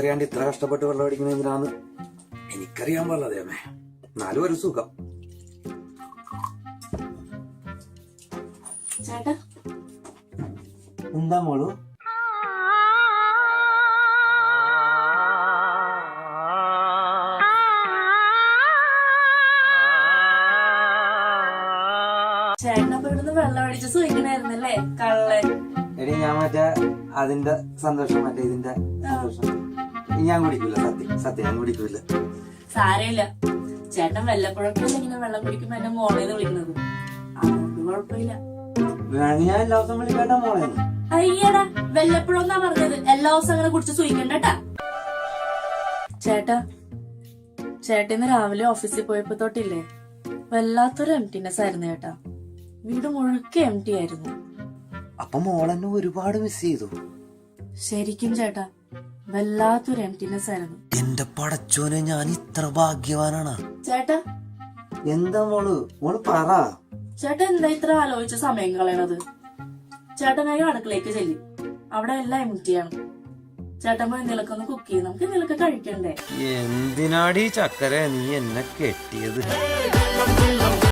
അറിയാണ്ട് ഇത്ര കഷ്ടപ്പെട്ട് വെള്ളം അടിക്കുന്ന എന്തിനാന്ന് എനിക്കറിയാൻ പാടില്ല അതേമേ. എന്നാലും ഒരു സുഖം. ചേട്ടാ എന്താ മോളു? ചേട്ടനപ്പൊ ഇവിടുന്ന് വെള്ളം അടിച്ച് സൂയിക്കണായിരുന്നല്ലേ കള്ളൻ. എടി ഞാൻ മറ്റേ അതിന്റെ സന്തോഷം മറ്റേ ഇതിന്റെ സന്തോഷം ഞാൻ കുടിക്കൂല. സത്യം ഞാൻ കുടിക്കൂല. സാരമില്ല, ചേട്ടൻ വല്ലപ്പോഴൊക്കെ ഇങ്ങനെ വെള്ളം കുടിക്കുമ്പോ എന്നെ മോളേന്ന് വിളിക്കുന്നത്, അതുകൊണ്ട് കുഴപ്പമില്ല. ഞാൻ എല്ലാ ദിവസം വിളിക്കേണ്ട മോളെ. അയ്യടാ, വല്ലപ്പോഴൊന്നാ പറഞ്ഞത്, എല്ലാ ദിവസം അങ്ങനെ കുടിച്ച് സൂയിക്കണ്ടട്ടാ. ചേട്ടന്ന് രാവിലെ ഓഫീസിൽ പോയപ്പോ തൊട്ടില്ലേ വല്ലാത്തൊരു എംറ്റിനെസ് ആയിരുന്നു ചേട്ടാ. വീട് മുഴുക്കെ എംറ്റി ആയിരുന്നു. അപ്പൊ മോളെന്നെ ഒരുപാട് മിസ് ചെയ്തു. ശരിക്കും ചേട്ടാ, വല്ലാത്തൊരു എംറ്റിനെസ് ആയിരുന്നു. എന്റെ പടച്ചോനെ, ഞാൻ ഇത്ര ഭാഗ്യവാനാണ്. ചേട്ടാ എന്താ മോള് പറ. ചേട്ടൻ എന്താ ഇത്ര ആലോചിച്ച സമയം കളയണത്? ചേട്ടനായി അടുക്കളേക്ക് ചെല്ലി, അവിടെ എല്ലാം എംറ്റിയാണ്. ചേട്ടൻ പോയി നിലക്കൊന്ന് കുക്ക് ചെയ്ത് നമുക്ക് നിലക്ക് കഴിക്കണ്ടേ? എന്തിനാടി ചക്കര നീ എന്നെ കെട്ടിയത്?